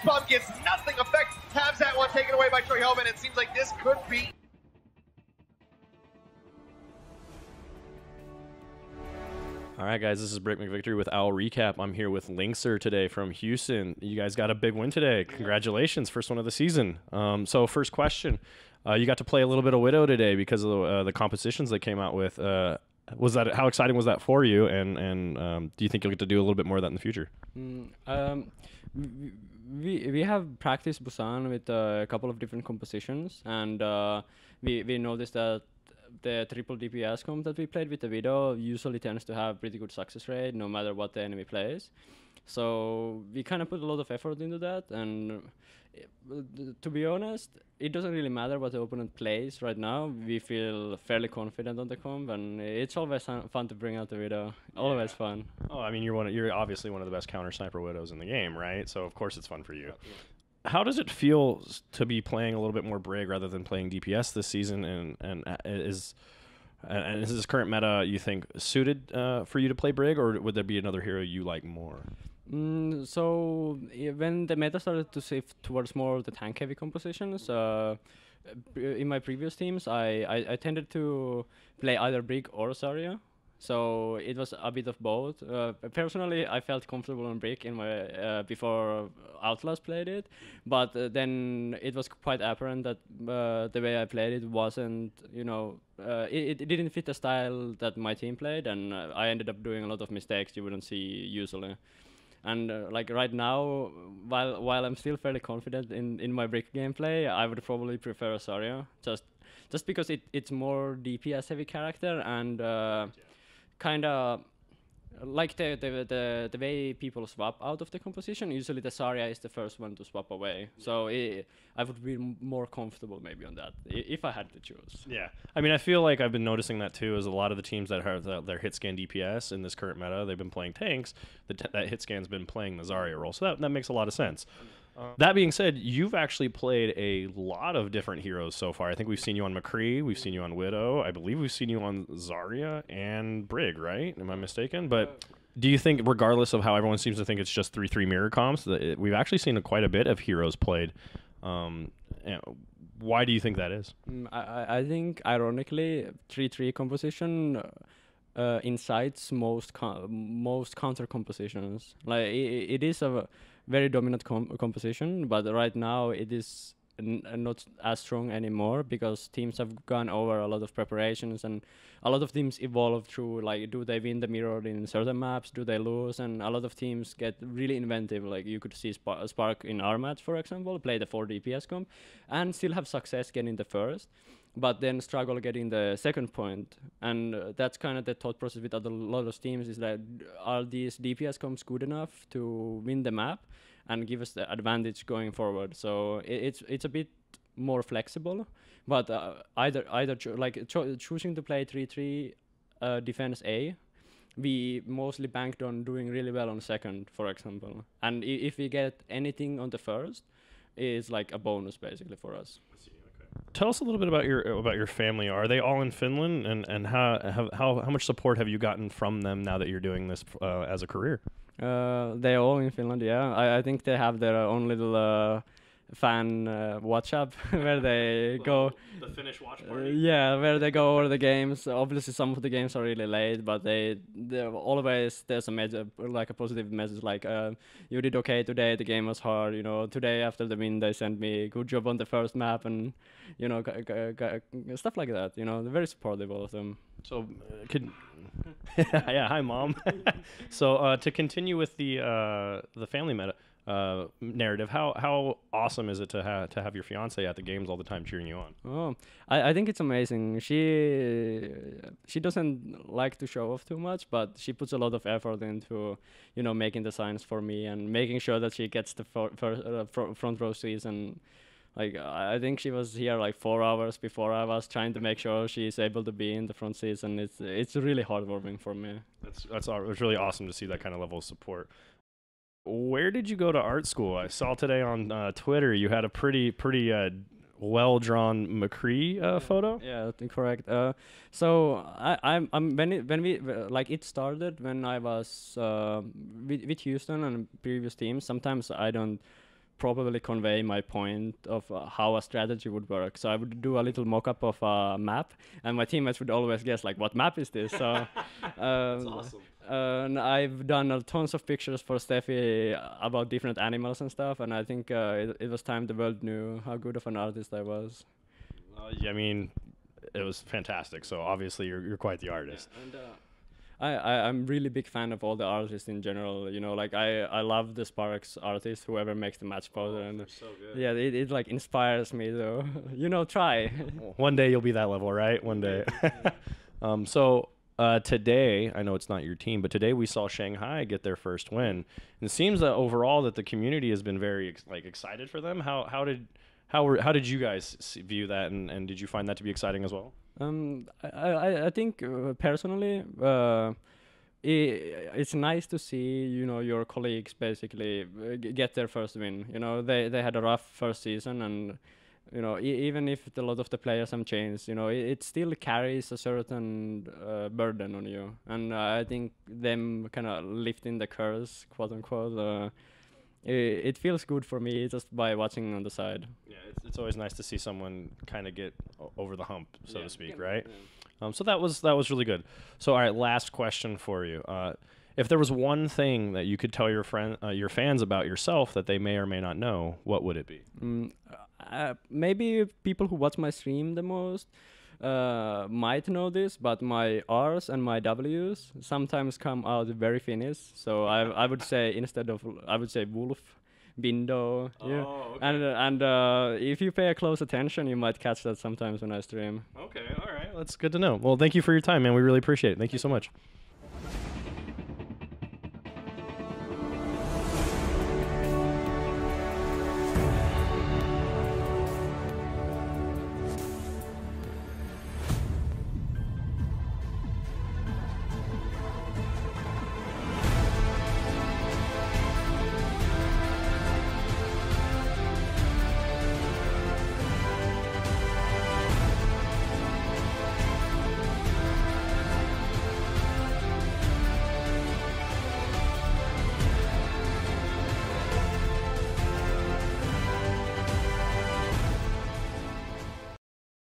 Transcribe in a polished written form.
Bomb gets nothing effect. Has that one taken away by Troy Hellman. It seems like this could be. All right, guys, this is Brick McVictory with Owl Recap. I'm here with Linkzr today from Houston. You guys got a big win today. Congratulations, first one of the season. So first question, you got to play a little bit of Widow today because of the compositions they came out with. How exciting was that for you? And do you think you'll get to do a little bit more of that in the future? We have practiced Busan with a couple of different compositions, and we noticed that the triple DPS comp that we played with the Widow usually tends to have pretty good success rate no matter what the enemy plays. So we kind of put a lot of effort into that, and to be honest, it doesn't really matter what the opponent plays right now. We feel fairly confident on the comp, and it's always fun to bring out the Widow. Always fun. Oh, I mean, you're obviously one of the best counter sniper Widows in the game, right? So of course it's fun for you. Yeah. How does it feel to be playing a little bit more Brig rather than playing DPS this season? And is this current meta, you think, suited for you to play Brig, or would there be another hero you like more? So when the meta started to shift towards more the tank-heavy compositions, in my previous teams, I tended to play either Brig or Zarya. So it was a bit of both. Personally, I felt comfortable on Brig in my before Outlaws played it, but then it was quite apparent that the way I played it wasn't, it didn't fit the style that my team played, and I ended up doing a lot of mistakes you wouldn't see usually. And like right now, while I'm still fairly confident in my Brig gameplay, I would probably prefer Zarya, just because it's more DPS heavy character, and kind of like the way people swap out of the composition. Usually the Zarya is the first one to swap away, so I would be more comfortable maybe on that if I had to choose. Yeah, I mean, I feel like I've been noticing that too, as a lot of the teams that have their hit scan DPS in this current meta, they've been playing tanks. That hit scan's been playing the Zarya role, so that makes a lot of sense. That being said, you've actually played a lot of different heroes so far. I think we've seen you on McCree, we've seen you on Widow, I believe we've seen you on Zarya and Brig, right? Am I mistaken? But do you think, regardless of how everyone seems to think it's just 3-3 mirror comps, that we've actually seen quite a bit of heroes played? Why do you think that is? I think, ironically, 3-3 composition incites most counter compositions. Like it is a very dominant composition, but right now it is not as strong anymore because teams have gone over a lot of preparations, and a lot of teams evolve through, like, do they win the mirror in certain maps, do they lose, and a lot of teams get really inventive. Like you could see Spark in our match, for example, play the 4 DPS comp and still have success getting the first, but then struggle getting the second point. And that's kind of the thought process with a lot of teams, is that are these DPS comps good enough to win the map and give us the advantage going forward? So it's a bit more flexible, but choosing to play 3-3 defense A, we mostly banked on doing really well on second, for example. And if we get anything on the first, it's like a bonus basically for us. Tell us a little bit about your family. Are they all in Finland, and how much support have you gotten from them now that you're doing this as a career? They're all in Finland, yeah. I think they have their own little fan WhatsApp where they go. The Finnish watch party? Yeah, where they go over the games. Obviously, some of the games are really late, but they're always, there's a message, like a positive message, like, you did okay today, the game was hard, today after the win they sent me good job on the first map, and, stuff like that, they're very supportive, all of them. So, yeah, hi mom. So to continue with the family meta narrative, how awesome is it to have your fiance at the games all the time cheering you on? Oh, I think it's amazing. She doesn't like to show off too much, but she puts a lot of effort into making the signs for me and making sure that she gets the front row seats. And like, I think she was here like 4 hours before I was, trying to make sure she's able to be in the front seats, and it's really heartwarming for me. It's really awesome to see that kind of level of support. Where did you go to art school? I saw today on Twitter you had a pretty well-drawn McCree photo. Yeah, correct. So I'm when we like, it started when I was with Houston and previous teams. Sometimes I don't probably convey my point of how a strategy would work. So I would do a little mock-up of a map, and my teammates would always guess like, what map is this? So That's awesome. and I've done tons of pictures for Steffi about different animals and stuff, and I think it was time the world knew how good of an artist I was. Yeah, I mean, it was fantastic. So obviously you're quite the artist. Yeah. And I'm really big fan of all the artists in general. You know, like I love the Sparks artists, whoever makes the match powder, and so good. yeah, it like inspires me though. You know, try. One day you'll be that level, right? One day. Today, I know it's not your team, but today we saw Shanghai get their first win. And it seems that overall that the community has been very excited for them. How did you guys view that, and did you find that to be exciting as well? I think personally, it's nice to see, you know, your colleagues basically get their first win. You know, they had a rough first season, and you know, even if a lot of the players have changed, you know, it still carries a certain burden on you. And I think them kind of lifting the curse, quote unquote, it feels good for me just by watching on the side. Yeah, it's always nice to see someone kind of get over the hump, so to speak, right? Yeah. So that was really good. So all right, last question for you. If there was one thing that you could tell your fans about yourself that they may or may not know, what would it be? Maybe people who watch my stream the most might know this, but my R's and my W's sometimes come out very Finnish. So I would say, instead of, I would say wolf, bindo. Yeah. Okay. And if you pay a close attention, you might catch that sometimes when I stream. Okay, all right. That's good to know. Well, thank you for your time, man. We really appreciate it. Thank you so much.